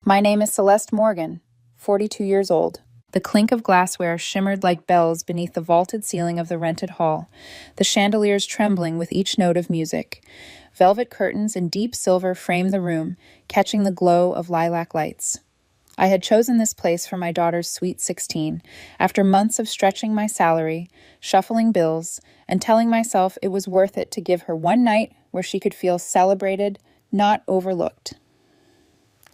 My name is Celeste Morgan, 42 years old. The clink of glassware shimmered like bells beneath the vaulted ceiling of the rented hall, the chandeliers trembling with each note of music. Velvet curtains in deep silver framed the room, catching the glow of lilac lights. I had chosen this place for my daughter's sweet 16, after months of stretching my salary, shuffling bills, and telling myself it was worth it to give her one night where she could feel celebrated, not overlooked.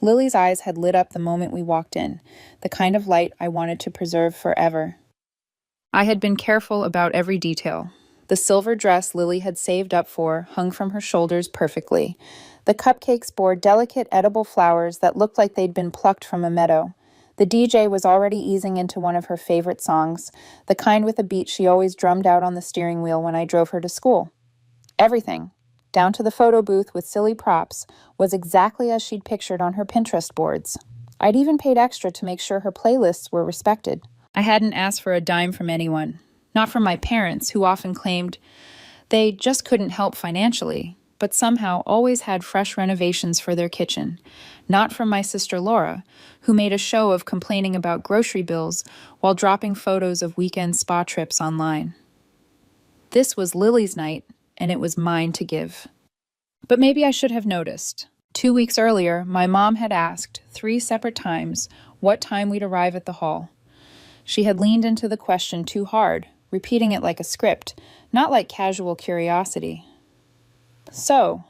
Lily's eyes had lit up the moment we walked in, the kind of light I wanted to preserve forever. I had been careful about every detail. The silver dress Lily had saved up for hung from her shoulders perfectly. The cupcakes bore delicate edible flowers that looked like they'd been plucked from a meadow. The DJ was already easing into one of her favorite songs, the kind with a beat she always drummed out on the steering wheel when I drove her to school. Everything, down to the photo booth with silly props, was exactly as she'd pictured on her Pinterest boards. I'd even paid extra to make sure her playlists were respected. I hadn't asked for a dime from anyone. Not from my parents, who often claimed they just couldn't help financially, but somehow always had fresh renovations for their kitchen. Not from my sister Laura, who made a show of complaining about grocery bills while dropping photos of weekend spa trips online. This was Lily's night, and it was mine to give. But maybe I should have noticed. 2 weeks earlier, my mom had asked 3 separate times what time we'd arrive at the hall. She had leaned into the question too hard, repeating it like a script, not like casual curiosity. So,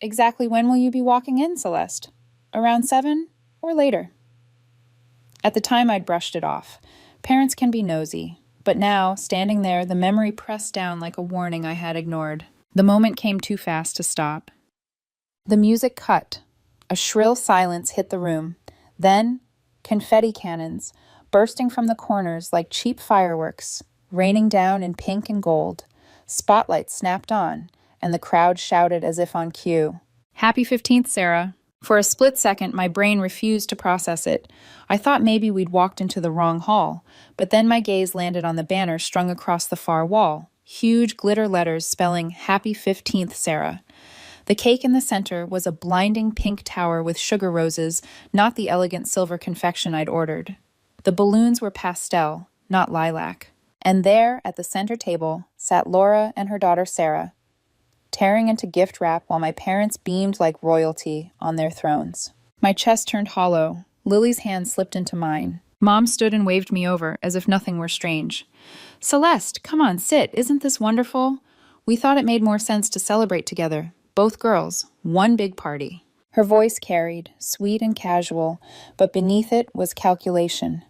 exactly when will you be walking in, Celeste? Around 7 or later? At the time, I'd brushed it off. Parents can be nosy, but now, standing there, the memory pressed down like a warning I had ignored. The moment came too fast to stop. The music cut. A shrill silence hit the room. Then, confetti cannons, bursting from the corners like cheap fireworks, raining down in pink and gold. Spotlights snapped on, and the crowd shouted as if on cue. "Happy 15th, Sarah." For a split second, my brain refused to process it. I thought maybe we'd walked into the wrong hall, but then my gaze landed on the banner strung across the far wall, huge glitter letters spelling "Happy 15th, Sarah." The cake in the center was a blinding pink tower with sugar roses, not the elegant silver confection I'd ordered. The balloons were pastel, not lilac. And there, at the center table, sat Laura and her daughter Sarah, tearing into gift wrap while my parents beamed like royalty on their thrones. My chest turned hollow. Lily's hand slipped into mine. Mom stood and waved me over, as if nothing were strange. "Celeste, come on, sit. Isn't this wonderful?" We thought it made more sense to celebrate together. Both girls, one big party. Her voice carried, sweet and casual, but beneath it was calculation.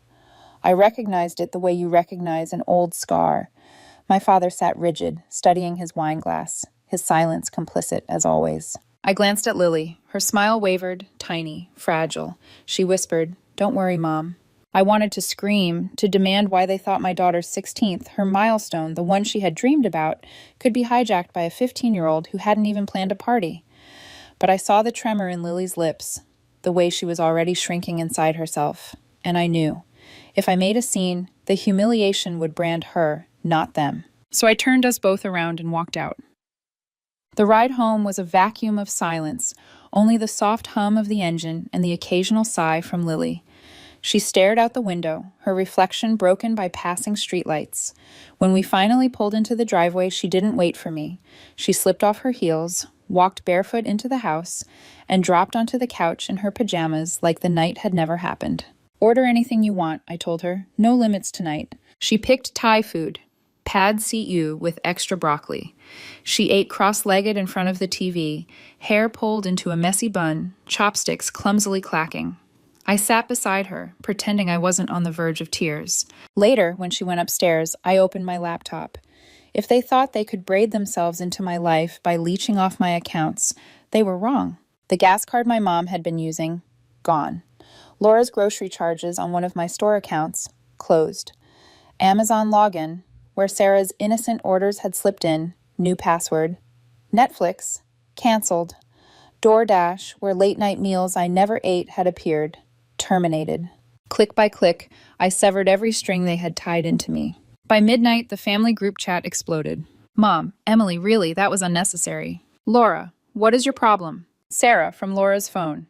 I recognized it the way you recognize an old scar. My father sat rigid, studying his wine glass, his silence complicit as always. I glanced at Lily. Her smile wavered, tiny, fragile. She whispered, "Don't worry, Mom." I wanted to scream, to demand why they thought my daughter's 16th, her milestone, the one she had dreamed about, could be hijacked by a 15-year-old who hadn't even planned a party. But I saw the tremor in Lily's lips, the way she was already shrinking inside herself, and I knew. If I made a scene, the humiliation would brand her, not them. So I turned us both around and walked out. The ride home was a vacuum of silence, only the soft hum of the engine and the occasional sigh from Lily. She stared out the window, her reflection broken by passing streetlights. When we finally pulled into the driveway, she didn't wait for me. She slipped off her heels, walked barefoot into the house, and dropped onto the couch in her pajamas like the night had never happened. "Order anything you want," I told her. "No limits tonight." She picked Thai food, pad see ew with extra broccoli. She ate cross-legged in front of the TV, hair pulled into a messy bun, chopsticks clumsily clacking. I sat beside her, pretending I wasn't on the verge of tears. Later, when she went upstairs, I opened my laptop. If they thought they could braid themselves into my life by leeching off my accounts, they were wrong. The gas card my mom had been using, gone. Laura's grocery charges on one of my store accounts, closed. Amazon login, where Sarah's innocent orders had slipped in, new password. Netflix, canceled. DoorDash, where late-night meals I never ate had appeared, terminated. Click by click, I severed every string they had tied into me. By midnight, the family group chat exploded. "Mom, Emily, really, that was unnecessary." "Laura, what is your problem?" Sarah, from Laura's phone.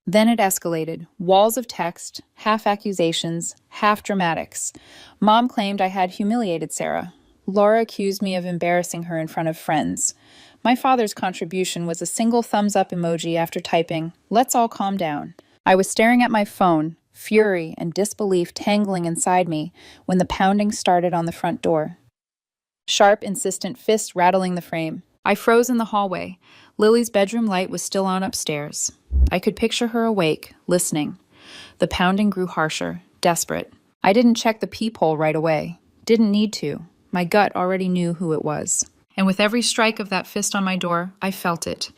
Then it escalated. Walls of text, half accusations, half dramatics. Mom claimed I had humiliated Sarah. Laura accused me of embarrassing her in front of friends. My father's contribution was a single thumbs up emoji after typing, "Let's all calm down." I was staring at my phone, fury and disbelief tangling inside me, when the pounding started on the front door. Sharp, insistent fists rattling the frame. I froze in the hallway. Lily's bedroom light was still on upstairs. I could picture her awake, listening. The pounding grew harsher, desperate. I didn't check the peephole right away. Didn't need to. My gut already knew who it was. And with every strike of that fist on my door, I felt it.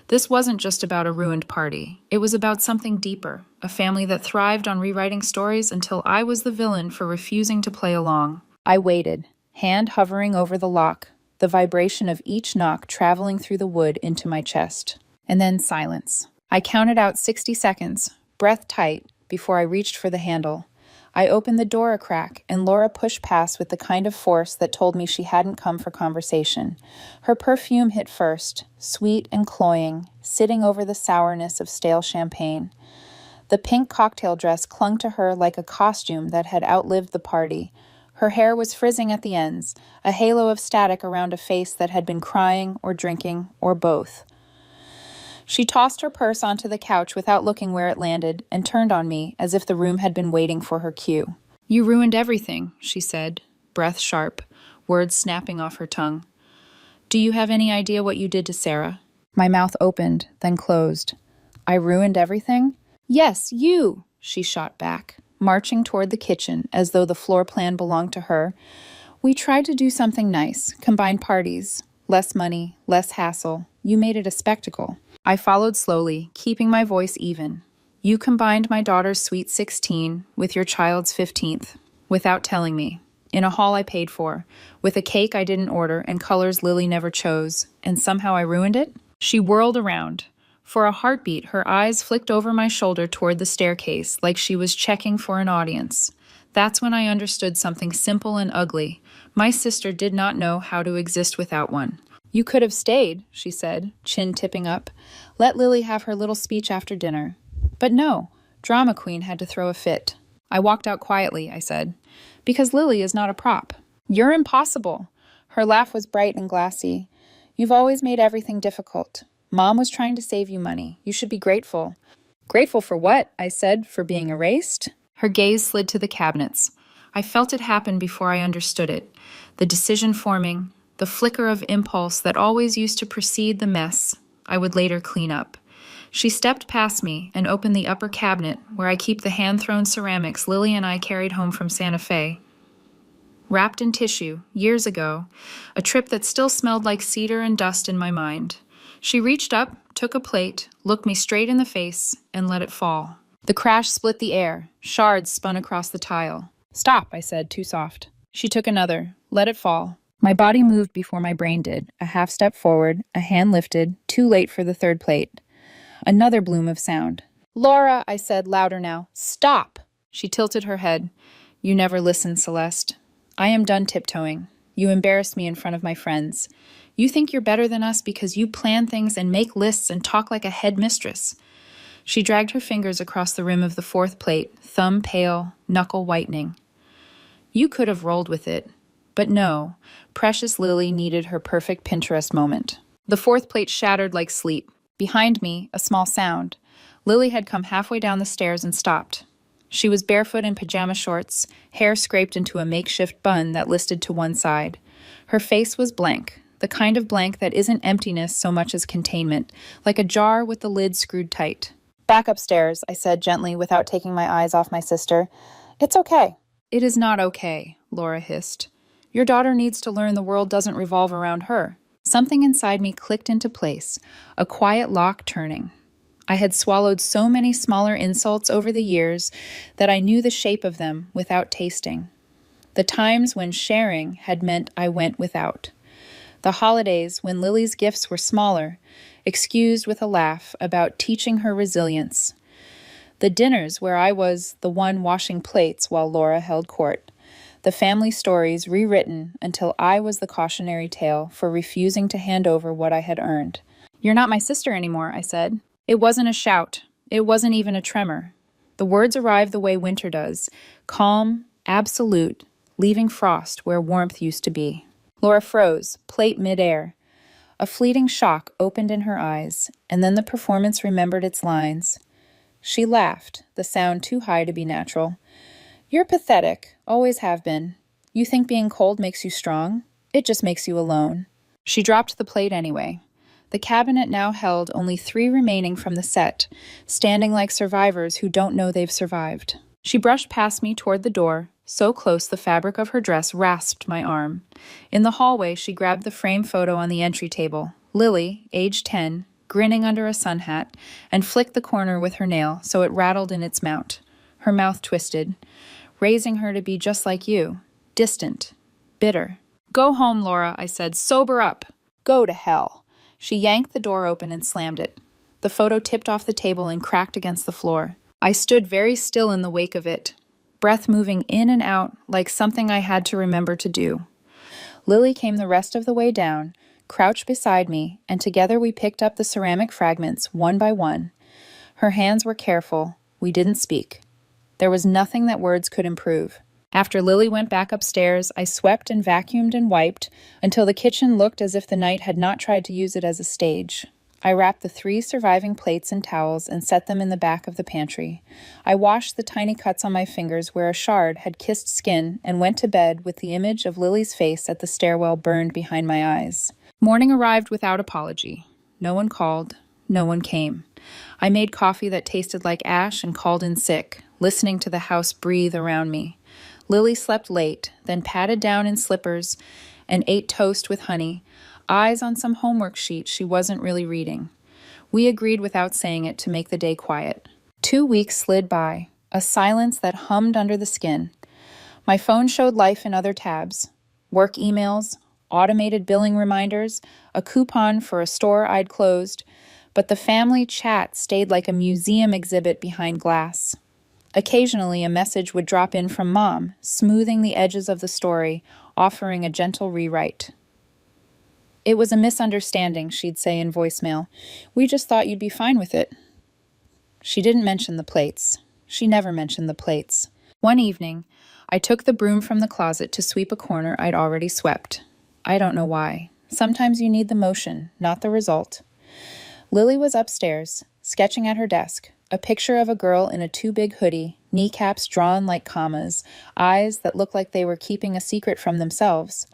This wasn't just about a ruined party. It was about something deeper, a family that thrived on rewriting stories until I was the villain for refusing to play along. I waited, hand hovering over the lock, the vibration of each knock traveling through the wood into my chest. And then silence. I counted out 60 seconds, breath tight, before I reached for the handle. I opened the door a crack, and Laura pushed past with the kind of force that told me she hadn't come for conversation. Her perfume hit first, sweet and cloying, sitting over the sourness of stale champagne. The pink cocktail dress clung to her like a costume that had outlived the party. Her hair was frizzing at the ends, a halo of static around a face that had been crying or drinking or both. She tossed her purse onto the couch without looking where it landed and turned on me as if the room had been waiting for her cue. "You ruined everything," she said, breath sharp, words snapping off her tongue. "Do you have any idea what you did to Sarah?" My mouth opened, then closed. "I ruined everything?" "Yes, you!" she shot back, marching toward the kitchen as though the floor plan belonged to her. "We tried to do something nice, combine parties. Less money, less hassle. You made it a spectacle." I followed slowly, keeping my voice even. "You combined my daughter's sweet 16 with your child's 15th, without telling me, in a hall I paid for, with a cake I didn't order and colors Lily never chose, and somehow I ruined it?" She whirled around. For a heartbeat, her eyes flicked over my shoulder toward the staircase, like she was checking for an audience. That's when I understood something simple and ugly. My sister did not know how to exist without one. "You could have stayed," she said, chin tipping up. "Let Lily have her little speech after dinner." But no, drama queen had to throw a fit. "I walked out quietly," I said, "because Lily is not a prop." "You're impossible." Her laugh was bright and glassy. "You've always made everything difficult. Mom was trying to save you money. You should be grateful." "Grateful for what?" I said, "for being erased?" Her gaze slid to the cabinets. I felt it happen before I understood it. The decision forming, the flicker of impulse that always used to precede the mess I would later clean up. She stepped past me and opened the upper cabinet where I keep the hand-thrown ceramics Lily and I carried home from Santa Fe. Wrapped in tissue, years ago, a trip that still smelled like cedar and dust in my mind. She reached up, took a plate, looked me straight in the face, and let it fall. The crash split the air. Shards spun across the tile. "Stop," I said, too soft. She took another, let it fall. My body moved before my brain did, a half step forward, a hand lifted, too late for the third plate. Another bloom of sound. "Laura," I said, louder now, "stop!" She tilted her head. "You never listened, Celeste. I am done tiptoeing. You embarrassed me in front of my friends. You think you're better than us because you plan things and make lists and talk like a headmistress." She dragged her fingers across the rim of the fourth plate, thumb pale, knuckle whitening. "You could have rolled with it. But no, precious Lily needed her perfect Pinterest moment." The fourth plate shattered like sleep. Behind me, a small sound. Lily had come halfway down the stairs and stopped. She was barefoot in pajama shorts, hair scraped into a makeshift bun that listed to one side. Her face was blank, the kind of blank that isn't emptiness so much as containment, like a jar with the lid screwed tight. "Back upstairs," I said gently without taking my eyes off my sister. "It's okay." "It is not okay," Laura hissed. "Your daughter needs to learn the world doesn't revolve around her." Something inside me clicked into place, a quiet lock turning. I had swallowed so many smaller insults over the years that I knew the shape of them without tasting. The times when sharing had meant I went without. The holidays when Lily's gifts were smaller, excused with a laugh about teaching her resilience. The dinners where I was the one washing plates while Laura held court. The family stories rewritten until I was the cautionary tale for refusing to hand over what I had earned. "You're not my sister anymore," I said. It wasn't a shout. It wasn't even a tremor. The words arrived the way winter does, calm, absolute, leaving frost where warmth used to be. Laura froze, plate midair. A fleeting shock opened in her eyes, and then the performance remembered its lines. She laughed, the sound too high to be natural. You're pathetic, always have been. You think being cold makes you strong? It just makes you alone. She dropped the plate anyway. The cabinet now held only 3 remaining from the set, standing like survivors who don't know they've survived. She brushed past me toward the door, so close the fabric of her dress rasped my arm. In the hallway, she grabbed the frame photo on the entry table. Lily, age 10, grinning under a sun hat, and flicked the corner with her nail so it rattled in its mount. Her mouth twisted, raising her to be just like you, distant, bitter. Go home, Laura, I said. Sober up. Go to hell. She yanked the door open and slammed it. The photo tipped off the table and cracked against the floor. I stood very still in the wake of it, breath moving in and out like something I had to remember to do. Lily came the rest of the way down, crouched beside me, and together we picked up the ceramic fragments one by one. Her hands were careful. We didn't speak. There was nothing that words could improve. After Lily went back upstairs, I swept and vacuumed and wiped until the kitchen looked as if the night had not tried to use it as a stage. I wrapped the 3 surviving plates in towels and set them in the back of the pantry. I washed the tiny cuts on my fingers where a shard had kissed skin and went to bed with the image of Lily's face at the stairwell burned behind my eyes. Morning arrived without apology. No one called. No one came. I made coffee that tasted like ash and called in sick, listening to the house breathe around me. Lily slept late, then patted down in slippers and ate toast with honey, eyes on some homework sheet she wasn't really reading. We agreed without saying it to make the day quiet. 2 weeks slid by, a silence that hummed under the skin. My phone showed life in other tabs. Work emails, automated billing reminders, a coupon for a store I'd closed, but the family chat stayed like a museum exhibit behind glass. Occasionally, a message would drop in from Mom, smoothing the edges of the story, offering a gentle rewrite. It was a misunderstanding, she'd say in voicemail. We just thought you'd be fine with it. She didn't mention the plates. She never mentioned the plates. One evening, I took the broom from the closet to sweep a corner I'd already swept. I don't know why. Sometimes you need the motion, not the result. Lily was upstairs, sketching at her desk, a picture of a girl in a too-big hoodie, kneecaps drawn like commas, eyes that looked like they were keeping a secret from themselves.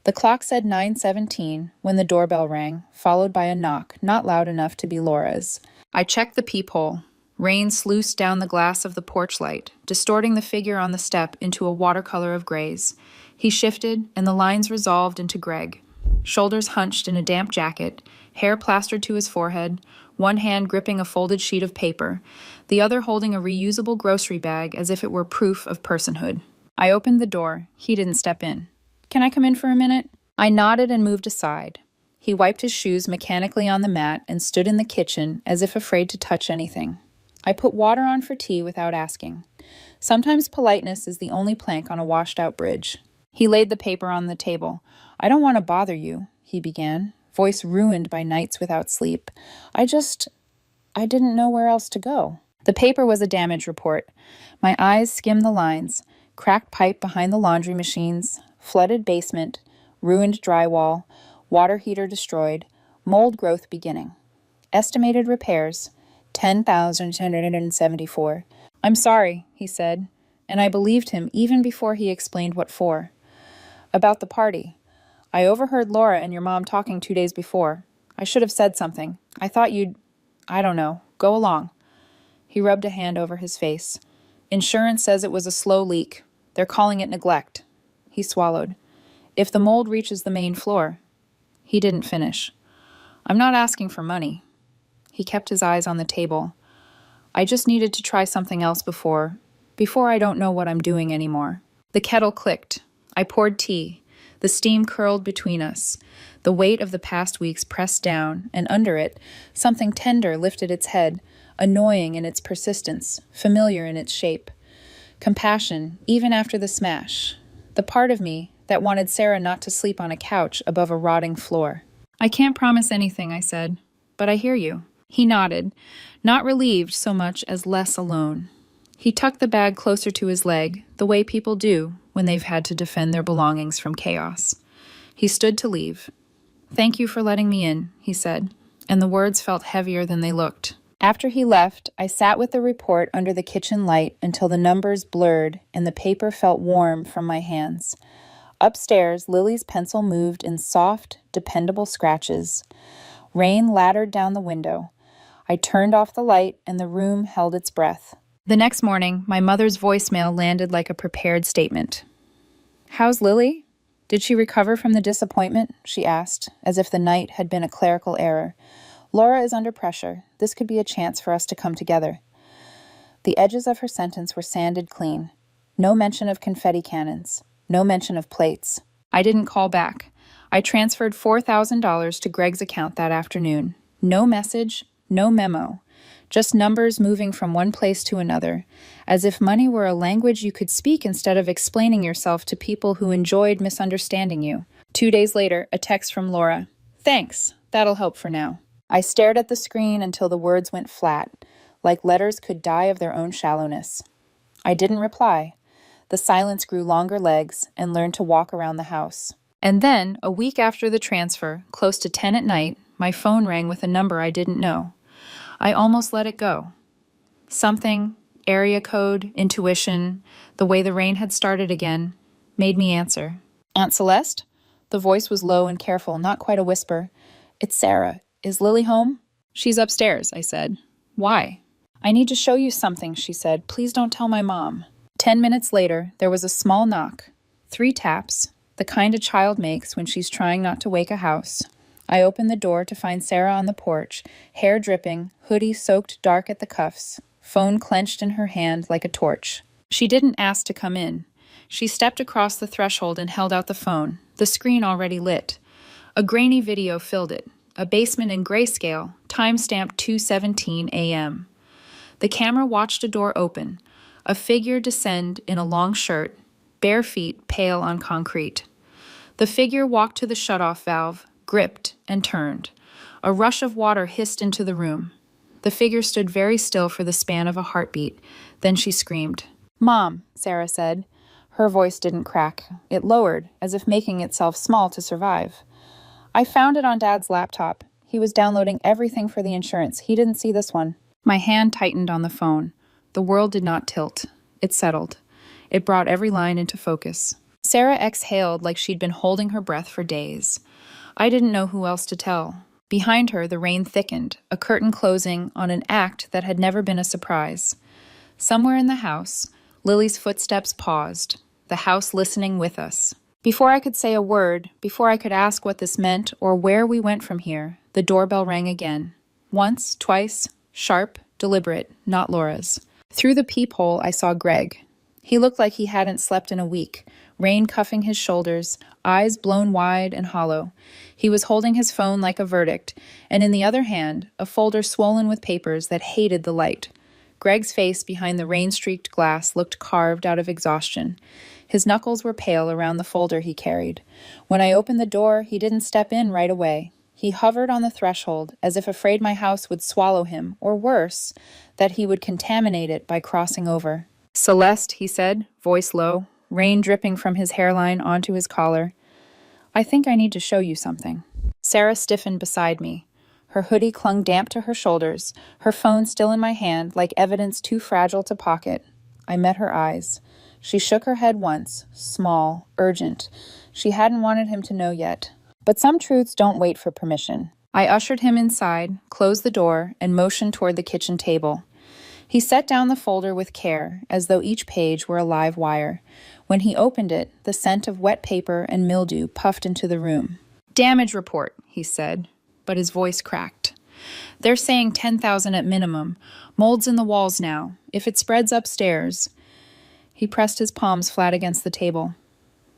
The clock said 9:17 when the doorbell rang, followed by a knock, not loud enough to be Laura's. I checked the peephole. Rain sluiced down the glass of the porch light, distorting the figure on the step into a watercolor of grays. He shifted, and the lines resolved into Greg. Shoulders hunched in a damp jacket, hair plastered to his forehead, one hand gripping a folded sheet of paper, the other holding a reusable grocery bag as if it were proof of personhood. I opened the door. He didn't step in. Can I come in for a minute? I nodded and moved aside. He wiped his shoes mechanically on the mat and stood in the kitchen as if afraid to touch anything. I put water on for tea without asking. Sometimes politeness is the only plank on a washed-out bridge. He laid the paper on the table. I don't want to bother you, he began, voice ruined by nights without sleep. I didn't know where else to go. The paper was a damage report. My eyes skimmed the lines. Cracked pipe behind the laundry machines, flooded basement, ruined drywall, water heater destroyed, mold growth beginning. Estimated repairs, $10,274. I'm sorry, he said, and I believed him even before he explained what for. About the party. I overheard Laura and your mom talking 2 days before. I should have said something. I thought I don't know, go along. He rubbed a hand over his face. Insurance says it was a slow leak. They're calling it neglect. He swallowed. If the mold reaches the main floor. He didn't finish. I'm not asking for money. He kept his eyes on the table. I just needed to try something else before I don't know what I'm doing anymore. The kettle clicked. I poured tea. The steam curled between us. The weight of the past weeks pressed down, and under it, something tender lifted its head, annoying in its persistence, familiar in its shape. Compassion, even after the smash. The part of me that wanted Sarah not to sleep on a couch above a rotting floor. I can't promise anything, I said, but I hear you. He nodded, not relieved so much as less alone. He tucked the bag closer to his leg, the way people do when they've had to defend their belongings from chaos. He stood to leave. "Thank you for letting me in," he said, and the words felt heavier than they looked. After he left, I sat with the report under the kitchen light until the numbers blurred and the paper felt warm from my hands. Upstairs, Lily's pencil moved in soft, dependable scratches. Rain laddered down the window. I turned off the light and the room held its breath. The next morning, my mother's voicemail landed like a prepared statement. "How's Lily? Did she recover from the disappointment?" she asked, as if the night had been a clerical error. "Laura is under pressure. This could be a chance for us to come together." The edges of her sentence were sanded clean. No mention of confetti cannons. No mention of plates. I didn't call back. I transferred $4,000 to Greg's account that afternoon. No message, no memo. Just numbers moving from one place to another, as if money were a language you could speak instead of explaining yourself to people who enjoyed misunderstanding you. 2 days later, a text from Laura. "Thanks, that'll help for now." I stared at the screen until the words went flat, like letters could die of their own shallowness. I didn't reply. The silence grew longer legs and learned to walk around the house. And then, a week after the transfer, close to 10 at night, my phone rang with a number I didn't know. I almost let it go. Something, area code, intuition, the way the rain had started again, made me answer. "Aunt Celeste?" The voice was low and careful, not quite a whisper. "It's Sarah. Is Lily home?" "She's upstairs," I said. "Why?" "I need to show you something," she said. "Please don't tell my mom." 10 minutes later, there was a small knock. 3 taps, the kind a child makes when she's trying not to wake a house. I opened the door to find Sarah on the porch, hair dripping, hoodie soaked dark at the cuffs, phone clenched in her hand like a torch. She didn't ask to come in. She stepped across the threshold and held out the phone, the screen already lit. A grainy video filled it, a basement in grayscale, time-stamped 2:17 a.m. The camera watched a door open, a figure descend in a long shirt, bare feet pale on concrete. The figure walked to the shutoff valve, gripped, and turned. A rush of water hissed into the room. The figure stood very still for the span of a heartbeat. Then she screamed. "Mom," Sarah said. Her voice didn't crack. It lowered, as if making itself small to survive. "I found it on Dad's laptop. He was downloading everything for the insurance. He didn't see this one." My hand tightened on the phone. The world did not tilt. It settled. It brought every line into focus. Sarah exhaled like she'd been holding her breath for days. I didn't know who else to tell. Behind her, the rain thickened, a curtain closing on an act that had never been a surprise. Somewhere in the house, Lily's footsteps paused, the house listening with us. Before I could say a word, before I could ask what this meant or where we went from here, the doorbell rang again. Once, twice, sharp, deliberate, not Laura's. Through the peephole, I saw Greg. He looked like he hadn't slept in a week, rain cuffing his shoulders, eyes blown wide and hollow. He was holding his phone like a verdict, and in the other hand, a folder swollen with papers that hated the light. Greg's face behind the rain-streaked glass looked carved out of exhaustion. His knuckles were pale around the folder he carried. When I opened the door, he didn't step in right away. He hovered on the threshold, as if afraid my house would swallow him, or worse, that he would contaminate it by crossing over. "Celeste," he said, voice low, rain dripping from his hairline onto his collar. "I think I need to show you something." Sarah stiffened beside me. Her hoodie clung damp to her shoulders, her phone still in my hand, like evidence too fragile to pocket. I met her eyes. She shook her head once, small, urgent. She hadn't wanted him to know yet. But some truths don't wait for permission. I ushered him inside, closed the door, and motioned toward the kitchen table. He set down the folder with care, as though each page were a live wire. When he opened it, the scent of wet paper and mildew puffed into the room. "Damage report," he said, but his voice cracked. "They're saying 10,000 at minimum. Mold's in the walls now. If it spreads upstairs..." He pressed his palms flat against the table.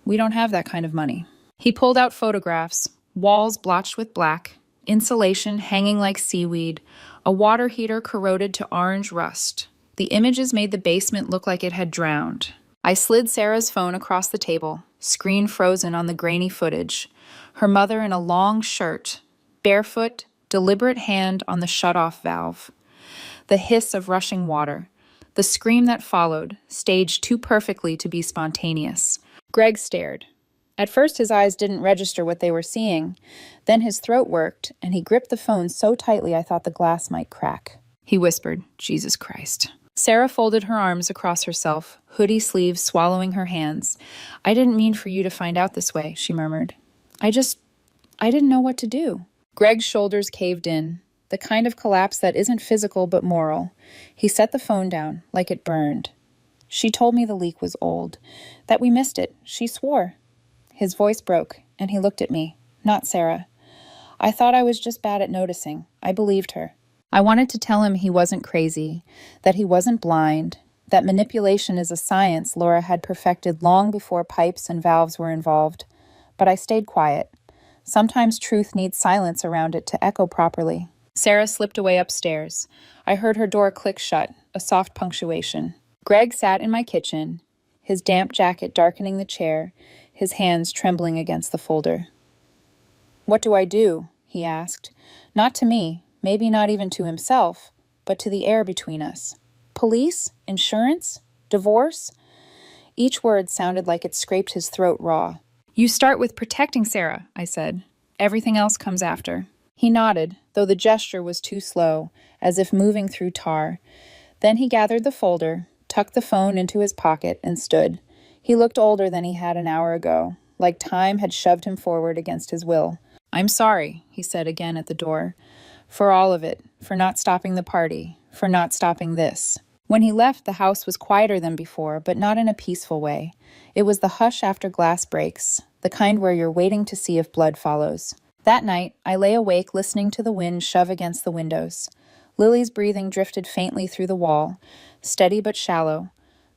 "We don't have that kind of money." He pulled out photographs, walls blotched with black, insulation hanging like seaweed, a water heater corroded to orange rust. The images made the basement look like it had drowned. I slid Sarah's phone across the table, screen frozen on the grainy footage. Her mother in a long shirt, barefoot, deliberate hand on the shut-off valve. The hiss of rushing water. The scream that followed, staged too perfectly to be spontaneous. Greg stared. At first his eyes didn't register what they were seeing. Then his throat worked, and he gripped the phone so tightly I thought the glass might crack. He whispered, "Jesus Christ." Sarah folded her arms across herself, hoodie sleeves swallowing her hands. "I didn't mean for you to find out this way," she murmured. I didn't know what to do." Greg's shoulders caved in, the kind of collapse that isn't physical but moral. He set the phone down, like it burned. "She told me the leak was old, that we missed it. She swore." His voice broke, and he looked at me, not Sarah. I thought I was just bad at noticing. I believed her. I wanted to tell him he wasn't crazy, that he wasn't blind, that manipulation is a science Laura had perfected long before pipes and valves were involved. But I stayed quiet. Sometimes truth needs silence around it to echo properly. Sarah slipped away upstairs. I heard her door click shut, a soft punctuation. Greg sat in my kitchen, his damp jacket darkening the chair, his hands trembling against the folder. "What do I do?" he asked. Not to me, maybe not even to himself, but to the air between us. Police? Insurance? Divorce? Each word sounded like it scraped his throat raw. "You start with protecting Sarah," I said. "Everything else comes after." He nodded, though the gesture was too slow, as if moving through tar. Then he gathered the folder, tucked the phone into his pocket, and stood. He looked older than he had an hour ago, like time had shoved him forward against his will. "I'm sorry," he said again at the door. "For all of it, for not stopping the party, for not stopping this." When he left, the house was quieter than before, but not in a peaceful way. It was the hush after glass breaks, the kind where you're waiting to see if blood follows. That night, I lay awake listening to the wind shove against the windows. Lily's breathing drifted faintly through the wall, steady but shallow,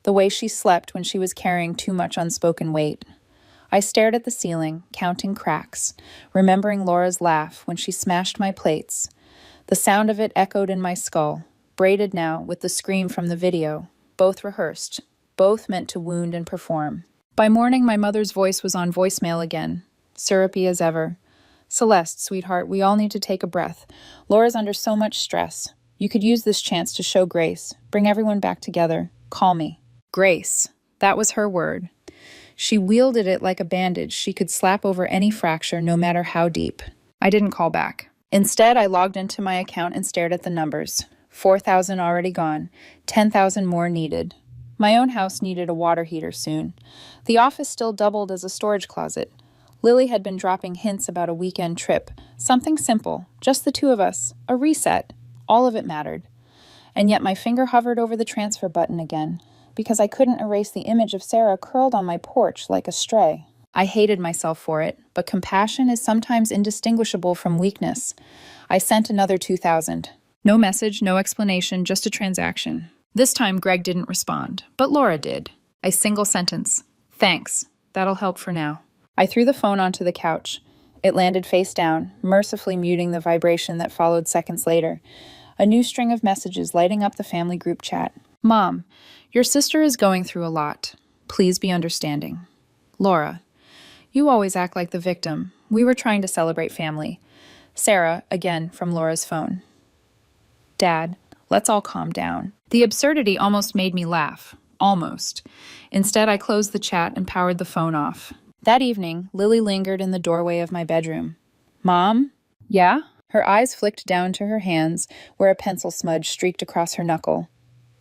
the way she slept when she was carrying too much unspoken weight. I stared at the ceiling, counting cracks, remembering Laura's laugh when she smashed my plates. The sound of it echoed in my skull, braided now with the scream from the video, both rehearsed, both meant to wound and perform. By morning, my mother's voice was on voicemail again, syrupy as ever. "Celeste, sweetheart, we all need to take a breath. Laura's under so much stress. You could use this chance to show grace, bring everyone back together. Call me." Grace. That was her word. She wielded it like a bandage she could slap over any fracture, no matter how deep. I didn't call back. Instead, I logged into my account and stared at the numbers. 4,000 already gone, 10,000 more needed. My own house needed a water heater soon. The office still doubled as a storage closet. Lily had been dropping hints about a weekend trip. Something simple, just the two of us, a reset. All of it mattered. And yet my finger hovered over the transfer button again, because I couldn't erase the image of Sarah curled on my porch like a stray. I hated myself for it, but compassion is sometimes indistinguishable from weakness. I sent another 2,000. No message, no explanation, just a transaction. This time Greg didn't respond, but Laura did. A single sentence. "Thanks. That'll help for now." I threw the phone onto the couch. It landed face down, mercifully muting the vibration that followed seconds later. A new string of messages lighting up the family group chat. "Mom, your sister is going through a lot. Please be understanding. Laura, you always act like the victim. We were trying to celebrate family." Sarah, again from Laura's phone. "Dad, let's all calm down." The absurdity almost made me laugh. Almost. Instead, I closed the chat and powered the phone off. That evening, Lily lingered in the doorway of my bedroom. "Mom?" "Yeah?" Her eyes flicked down to her hands, where a pencil smudge streaked across her knuckle.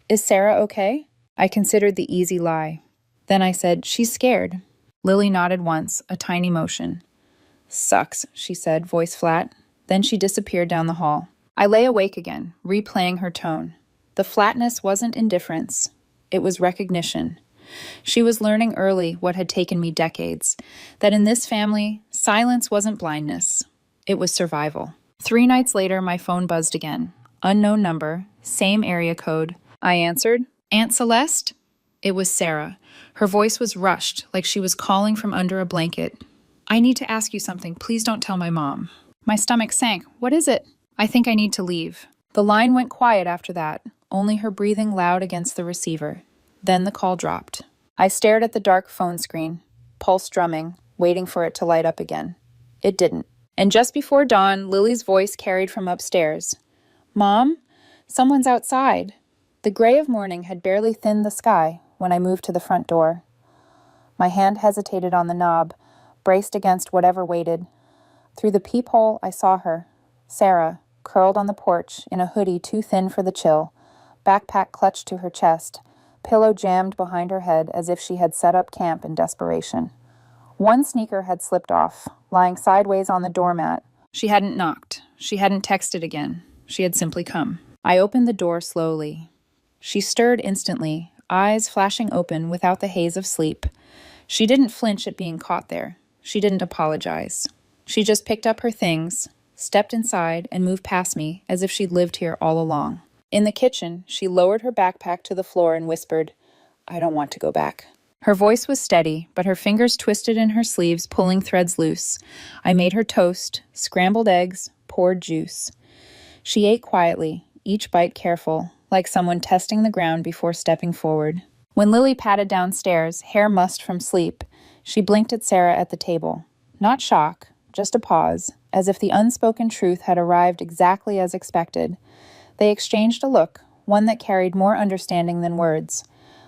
"Is Sarah okay?" I considered the easy lie. Then I said, "She's scared." Lily nodded once, a tiny motion. "Sucks," she said, voice flat. Then she disappeared down the hall. I lay awake again, replaying her tone. The flatness wasn't indifference. It was recognition. She was learning early what had taken me decades, that in this family, silence wasn't blindness. It was survival. 3 nights later, my phone buzzed again. Unknown number, same area code. I answered. "Aunt Celeste?" It was Sarah. Her voice was rushed, like she was calling from under a blanket. "I need to ask you something. Please don't tell my mom." My stomach sank. "What is it?" "I think I need to leave." The line went quiet after that, only her breathing loud against the receiver. Then the call dropped. I stared at the dark phone screen, pulse drumming, waiting for it to light up again. It didn't. And just before dawn, Lily's voice carried from upstairs. "Mom, someone's outside." The gray of morning had barely thinned the sky when I moved to the front door. My hand hesitated on the knob, braced against whatever waited. Through the peephole, I saw her, Sarah, curled on the porch in a hoodie too thin for the chill, backpack clutched to her chest, pillow jammed behind her head as if she had set up camp in desperation. One sneaker had slipped off, lying sideways on the doormat. She hadn't knocked. She hadn't texted again. She had simply come. I opened the door slowly. She stirred instantly, eyes flashing open without the haze of sleep. She didn't flinch at being caught there. She didn't apologize. She just picked up her things, stepped inside, and moved past me as if she'd lived here all along. In the kitchen, she lowered her backpack to the floor and whispered, "I don't want to go back." Her voice was steady, but her fingers twisted in her sleeves, pulling threads loose. I made her toast, scrambled eggs, poured juice. She ate quietly, each bite careful, like someone testing the ground before stepping forward. When Lily padded downstairs, hair mussed from sleep, she blinked at Sarah at the table. Not shock, just a pause, as if the unspoken truth had arrived exactly as expected. They exchanged a look, one that carried more understanding than words.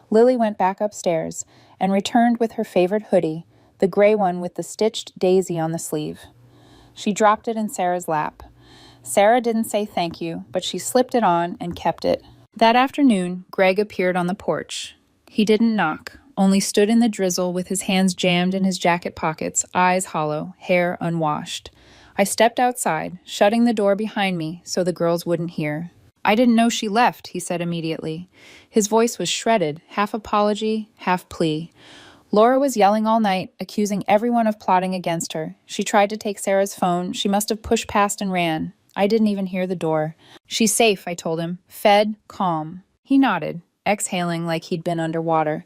Lily went back upstairs and returned with her favorite hoodie, the gray one with the stitched daisy on the sleeve. She dropped it in Sarah's lap. Sarah didn't say thank you, but she slipped it on and kept it. That afternoon, Greg appeared on the porch. He didn't knock, only stood in the drizzle with his hands jammed in his jacket pockets, eyes hollow, hair unwashed. I stepped outside, shutting the door behind me so the girls wouldn't hear. "I didn't know she left," he said immediately. His voice was shredded, half apology, half plea. "Laura was yelling all night, accusing everyone of plotting against her. She tried to take Sarah's phone. She must have pushed past and ran. I didn't even hear the door. She's safe," I told him. "Fed, calm." He nodded, exhaling like he'd been underwater.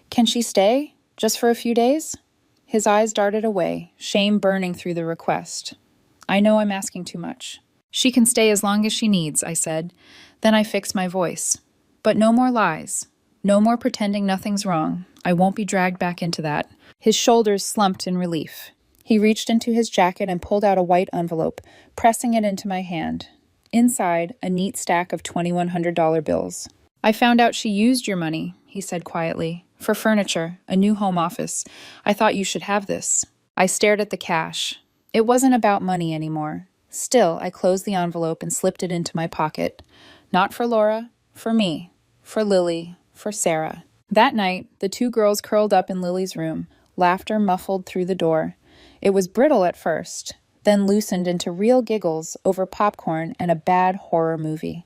"Can she stay? Just for a few days?" His eyes darted away, shame burning through the request. "I know I'm asking too much." "She can stay as long as she needs," I said. Then I fixed my voice. "But no more lies. No more pretending nothing's wrong. I won't be dragged back into that." His shoulders slumped in relief. He reached into his jacket and pulled out a white envelope, pressing it into my hand. Inside, a neat stack of $2,100 bills. "I found out she used your money," he said quietly. "For furniture, a new home office. I thought you should have this." I stared at the cash. It wasn't about money anymore. Still, I closed the envelope and slipped it into my pocket. Not for Laura, for me, for Lily, for Sarah. That night, the two girls curled up in Lily's room, laughter muffled through the door. It was brittle at first, then loosened into real giggles over popcorn and a bad horror movie.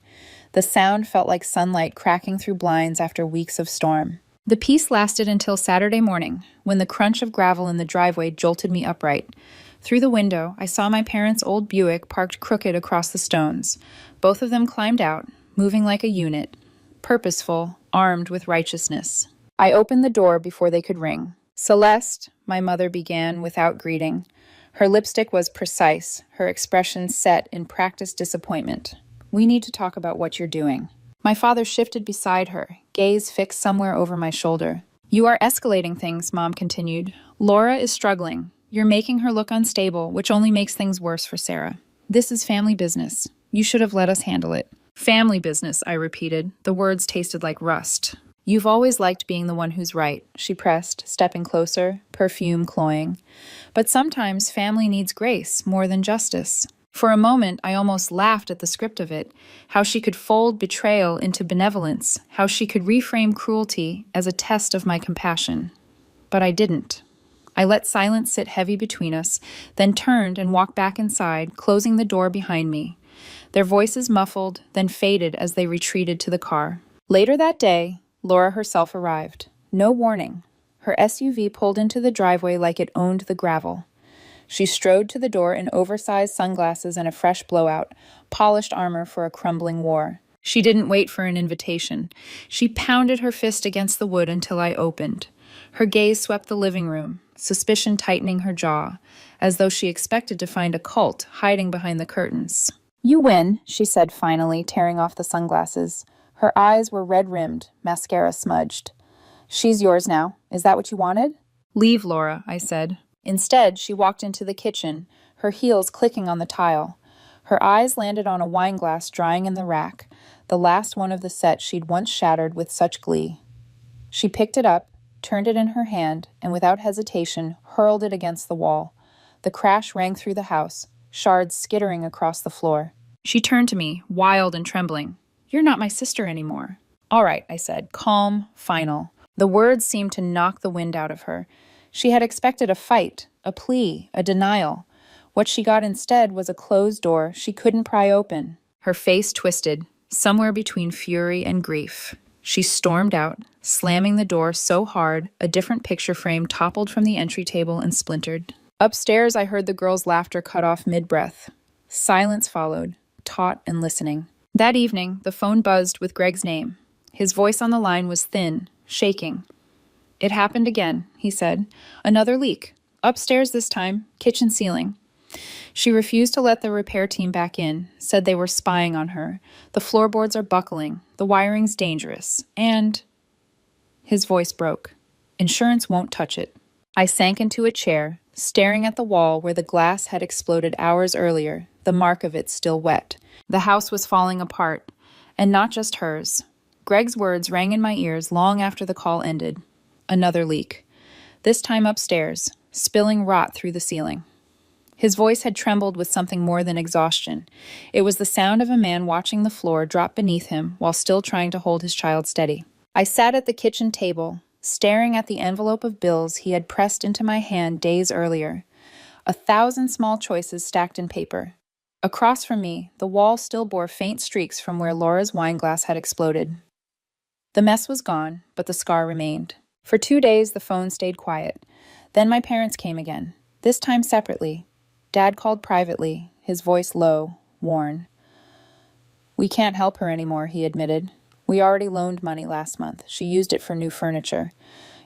The sound felt like sunlight cracking through blinds after weeks of storm. The peace lasted until Saturday morning, when the crunch of gravel in the driveway jolted me upright. Through the window, I saw my parents' old Buick parked crooked across the stones. Both of them climbed out, moving like a unit, purposeful, armed with righteousness. I opened the door before they could ring. "Celeste," my mother began without greeting. Her lipstick was precise, her expression set in practiced disappointment. "We need to talk about what you're doing." My father shifted beside her, gaze fixed somewhere over my shoulder. "You are escalating things," Mom continued. "Laura is struggling. You're making her look unstable, which only makes things worse for Sarah. This is family business. You should have let us handle it." "Family business," I repeated. The words tasted like rust. "You've always liked being the one who's right," she pressed, stepping closer, perfume cloying. "But sometimes family needs grace more than justice." For a moment, I almost laughed at the script of it, how she could fold betrayal into benevolence, how she could reframe cruelty as a test of my compassion. But I didn't. I let silence sit heavy between us, then turned and walked back inside, closing the door behind me. Their voices muffled, then faded as they retreated to the car. Later that day, Laura herself arrived. No warning. Her SUV pulled into the driveway like it owned the gravel. She strode to the door in oversized sunglasses and a fresh blowout, polished armor for a crumbling war. She didn't wait for an invitation. She pounded her fist against the wood until I opened. Her gaze swept the living room, suspicion tightening her jaw, as though she expected to find a cult hiding behind the curtains. "You win," she said finally, tearing off the sunglasses. Her eyes were red-rimmed, mascara smudged. "She's yours now. Is that what you wanted?" "Leave, Laura," I said. Instead, she walked into the kitchen, her heels clicking on the tile. Her eyes landed on a wine glass drying in the rack, the last one of the set she'd once shattered with such glee. She picked it up, turned it in her hand, and without hesitation hurled it against the wall. The crash rang through the house, shards skittering across the floor. She turned to me, wild and trembling. "You're not my sister anymore." "All right," I said, calm, final. The words seemed to knock the wind out of her. She had expected a fight, a plea, a denial. What she got instead was a closed door she couldn't pry open. Her face twisted, somewhere between fury and grief. She stormed out, slamming the door so hard a different picture frame toppled from the entry table and splintered. Upstairs, I heard the girls' laughter cut off mid-breath. Silence followed, taut and listening. That evening, the phone buzzed with Greg's name. His voice on the line was thin, shaking. "It happened again," he said. "Another leak. Upstairs this time, kitchen ceiling." She refused to let the repair team back in, said they were spying on her. "The floorboards are buckling, the wiring's dangerous, and—" His voice broke. "Insurance won't touch it." I sank into a chair, staring at the wall where the glass had exploded hours earlier, the mark of it still wet. The house was falling apart, and not just hers. Greg's words rang in my ears long after the call ended. Another leak. This time upstairs, spilling rot through the ceiling. His voice had trembled with something more than exhaustion. It was the sound of a man watching the floor drop beneath him while still trying to hold his child steady. I sat at the kitchen table, staring at the envelope of bills he had pressed into my hand days earlier. 1,000 small choices stacked in paper. Across from me, the wall still bore faint streaks from where Laura's wine glass had exploded. The mess was gone, but the scar remained. For 2 days, the phone stayed quiet. Then my parents came again, this time separately. Dad called privately, his voice low, worn. "We can't help her anymore," he admitted. "We already loaned money last month. She used it for new furniture.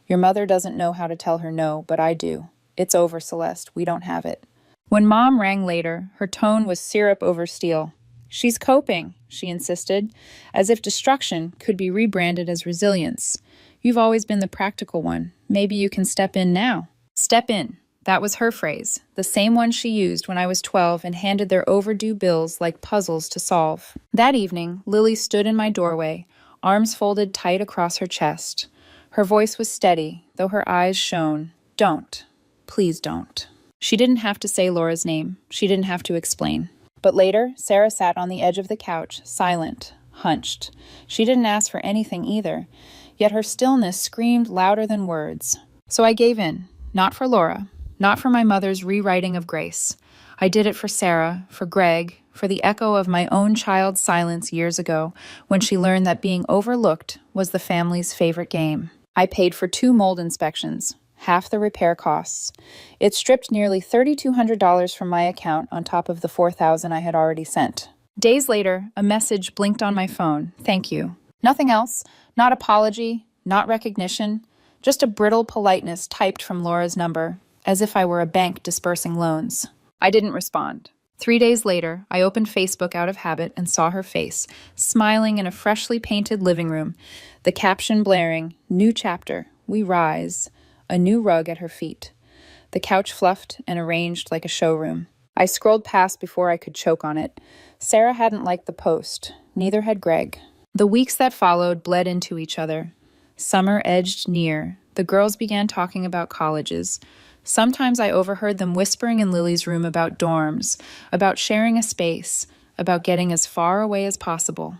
Your mother doesn't know how to tell her no, but I do. It's over, Celeste. We don't have it." When Mom rang later, her tone was syrup over steel. "She's coping," she insisted, as if destruction could be rebranded as resilience. "You've always been the practical one. Maybe you can step in now." Step in. That was her phrase, the same one she used when I was 12 and handed their overdue bills like puzzles to solve. That evening, Lily stood in my doorway, arms folded tight across her chest. Her voice was steady, though her eyes shone. "Don't. Please don't." She didn't have to say Laura's name. She didn't have to explain. But later, Sarah sat on the edge of the couch, silent, hunched. She didn't ask for anything either, yet her stillness screamed louder than words. So I gave in, not for Laura, not for my mother's rewriting of Grace. I did it for Sarah, for Greg, for the echo of my own child's silence years ago when she learned that being overlooked was the family's favorite game. I paid for 2 mold inspections, half the repair costs. It stripped nearly $3,200 from my account on top of the $4,000 I had already sent. Days later, a message blinked on my phone. "Thank you." Nothing else, not apology, not recognition, just a brittle politeness typed from Laura's number, as if I were a bank dispersing loans. I didn't respond. 3 days later, I opened Facebook out of habit and saw her face, smiling in a freshly painted living room, the caption blaring, "New chapter, we rise," a new rug at her feet. The couch fluffed and arranged like a showroom. I scrolled past before I could choke on it. Sarah hadn't liked the post. Neither had Greg. The weeks that followed bled into each other. Summer edged near. The girls began talking about colleges. Sometimes I overheard them whispering in Lily's room about dorms, about sharing a space, about getting as far away as possible.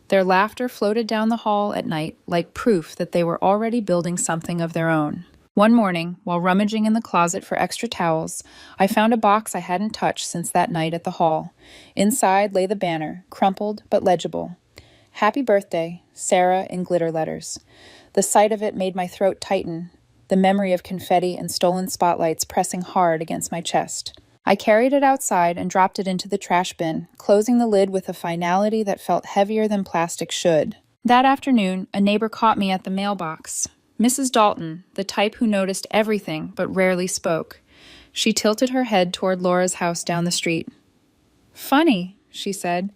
Their laughter floated down the hall at night like proof that they were already building something of their own. One morning, while rummaging in the closet for extra towels, I found a box I hadn't touched since that night at the hall. Inside lay the banner, crumpled but legible. "Happy birthday, Sarah," in glitter letters. The sight of it made my throat tighten, the memory of confetti and stolen spotlights pressing hard against my chest. I carried it outside and dropped it into the trash bin, closing the lid with a finality that felt heavier than plastic should. That afternoon, a neighbor caught me at the mailbox. Mrs. Dalton, the type who noticed everything but rarely spoke. She tilted her head toward Laura's house down the street. "Funny," she said.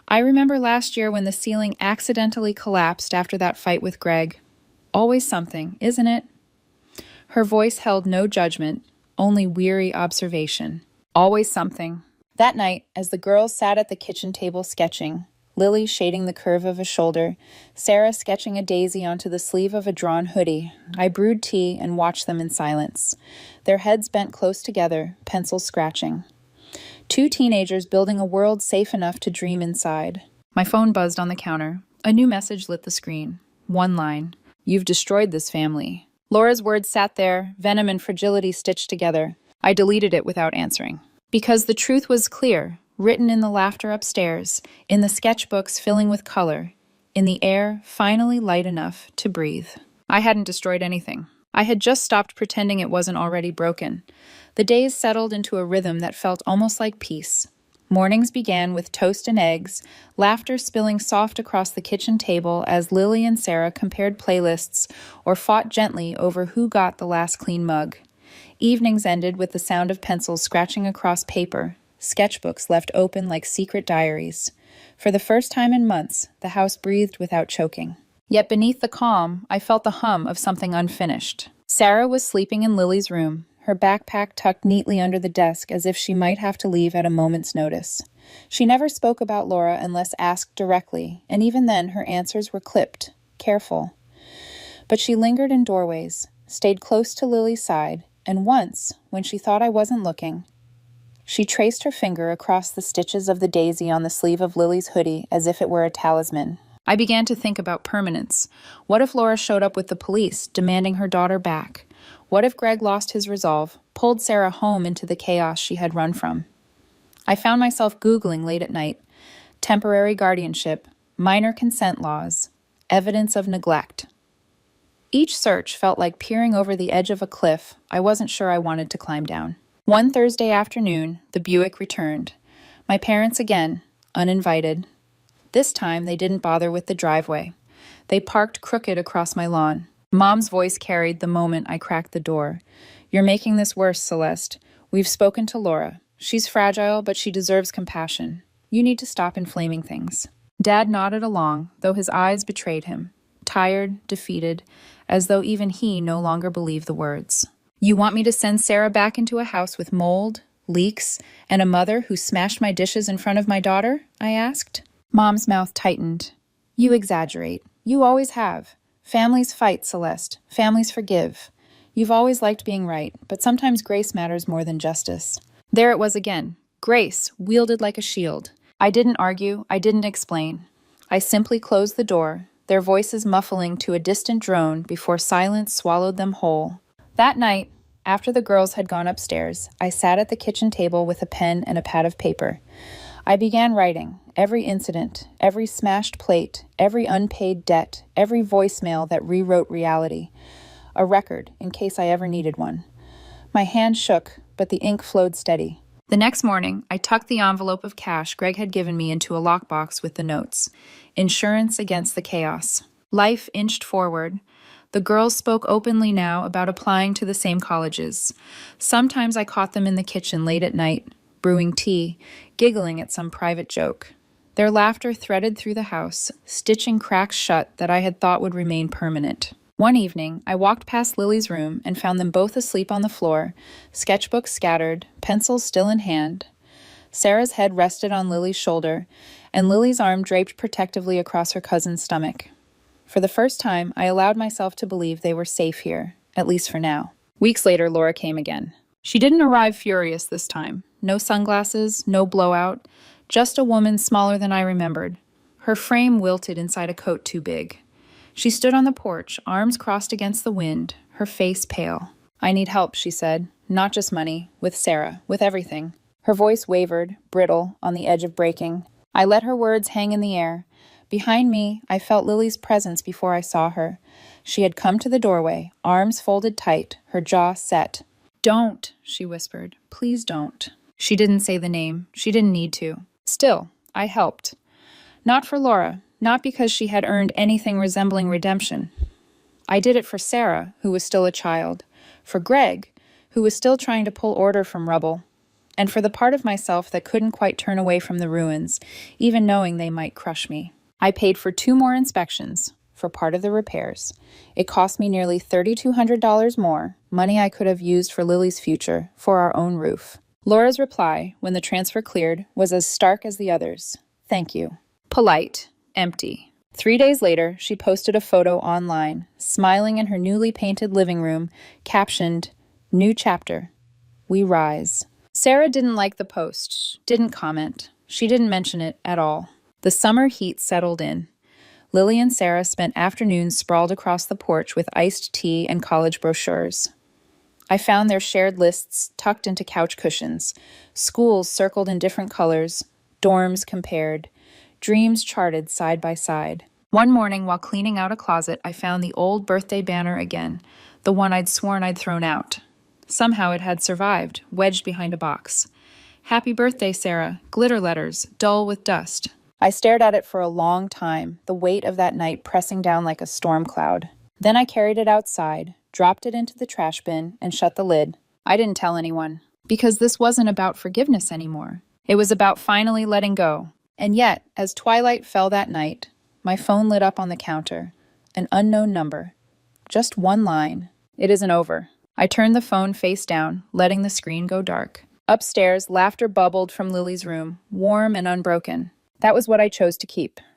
"I remember last year when the ceiling accidentally collapsed after that fight with Greg. Always something, isn't it?" Her voice held no judgment, only weary observation. Always something. That night, as the girls sat at the kitchen table sketching, Lily shading the curve of a shoulder, Sarah sketching a daisy onto the sleeve of a drawn hoodie, I brewed tea and watched them in silence, their heads bent close together, pencils scratching. Two teenagers building a world safe enough to dream inside. My phone buzzed on the counter. A new message lit the screen. One line. "You've destroyed this family." Laura's words sat there, venom and fragility stitched together. I deleted it without answering. Because the truth was clear, written in the laughter upstairs, in the sketchbooks filling with color, in the air finally light enough to breathe. I hadn't destroyed anything. I had just stopped pretending it wasn't already broken. The days settled into a rhythm that felt almost like peace. Mornings began with toast and eggs, laughter spilling soft across the kitchen table as Lily and Sarah compared playlists or fought gently over who got the last clean mug. Evenings ended with the sound of pencils scratching across paper, sketchbooks left open like secret diaries. For the first time in months, the house breathed without choking. Yet beneath the calm, I felt the hum of something unfinished. Sarah was sleeping in Lily's room, her backpack tucked neatly under the desk as if she might have to leave at a moment's notice. She never spoke about Laura unless asked directly, and even then her answers were clipped, careful. But she lingered in doorways, stayed close to Lily's side, and once, when she thought I wasn't looking, she traced her finger across the stitches of the daisy on the sleeve of Lily's hoodie as if it were a talisman. I began to think about permanence. What if Laura showed up with the police, demanding her daughter back? What if Greg lost his resolve, pulled Sarah home into the chaos she had run from? I found myself Googling late at night. Temporary guardianship, minor consent laws, evidence of neglect. Each search felt like peering over the edge of a cliff I wasn't sure I wanted to climb down. One Thursday afternoon, the Buick returned. My parents again, uninvited. This time, they didn't bother with the driveway. They parked crooked across my lawn. Mom's voice carried the moment I cracked the door. "You're making this worse, Celeste. We've spoken to Laura. She's fragile, but she deserves compassion. You need to stop inflaming things." Dad nodded along, though his eyes betrayed him. Tired, defeated, as though even he no longer believed the words. "You want me to send Sarah back into a house with mold, leaks, and a mother who smashed my dishes in front of my daughter?" I asked. Mom's mouth tightened. "You exaggerate. You always have. Families fight, Celeste. Families forgive. You've always liked being right, but sometimes grace matters more than justice." There it was again. Grace, wielded like a shield. I didn't argue. I didn't explain. I simply closed the door, their voices muffling to a distant drone before silence swallowed them whole. That night, after the girls had gone upstairs, I sat at the kitchen table with a pen and a pad of paper. I began writing every incident, every smashed plate, every unpaid debt, every voicemail that rewrote reality. A record, in case I ever needed one. My hand shook, but the ink flowed steady. The next morning, I tucked the envelope of cash Greg had given me into a lockbox with the notes. Insurance against the chaos. Life inched forward. The girls spoke openly now about applying to the same colleges. Sometimes I caught them in the kitchen late at night, brewing tea, giggling at some private joke. Their laughter threaded through the house, stitching cracks shut that I had thought would remain permanent. One evening, I walked past Lily's room and found them both asleep on the floor, sketchbooks scattered, pencils still in hand. Sarah's head rested on Lily's shoulder, and Lily's arm draped protectively across her cousin's stomach. For the first time, I allowed myself to believe they were safe here, at least for now. Weeks later, Laura came again. She didn't arrive furious this time. No sunglasses, no blowout, just a woman smaller than I remembered. Her frame wilted inside a coat too big. She stood on the porch, arms crossed against the wind, her face pale. "I need help," she said. "Not just money, with Sarah, with everything." Her voice wavered, brittle, on the edge of breaking. I let her words hang in the air. Behind me, I felt Lily's presence before I saw her. She had come to the doorway, arms folded tight, her jaw set. "Don't," she whispered. "Please don't." She didn't say the name. She didn't need to. Still, I helped. Not for Laura, not because she had earned anything resembling redemption. I did it for Sarah, who was still a child, for Greg, who was still trying to pull order from rubble, and for the part of myself that couldn't quite turn away from the ruins, even knowing they might crush me. I paid for 2 more inspections, for part of the repairs. It cost me nearly $3,200 more, money I could have used for Lily's future, for our own roof. Laura's reply, when the transfer cleared, was as stark as the others. Thank you. Polite, empty. 3 days later, she posted a photo online, smiling in her newly painted living room, captioned, New chapter. We rise. Sarah didn't like the post, didn't comment. She didn't mention it at all. The summer heat settled in. Lily and Sarah spent afternoons sprawled across the porch with iced tea and college brochures. I found their shared lists tucked into couch cushions, schools circled in different colors, dorms compared, dreams charted side by side. One morning, while cleaning out a closet, I found the old birthday banner again, the one I'd sworn I'd thrown out. Somehow it had survived, wedged behind a box. Happy birthday, Sarah, glitter letters, dull with dust. I stared at it for a long time, the weight of that night pressing down like a storm cloud. Then I carried it outside, dropped it into the trash bin, and shut the lid. I didn't tell anyone, because this wasn't about forgiveness anymore. It was about finally letting go. And yet, as twilight fell that night, my phone lit up on the counter. An unknown number. Just one line. It isn't over. I turned the phone face down, letting the screen go dark. Upstairs, laughter bubbled from Lily's room, warm and unbroken. That was what I chose to keep.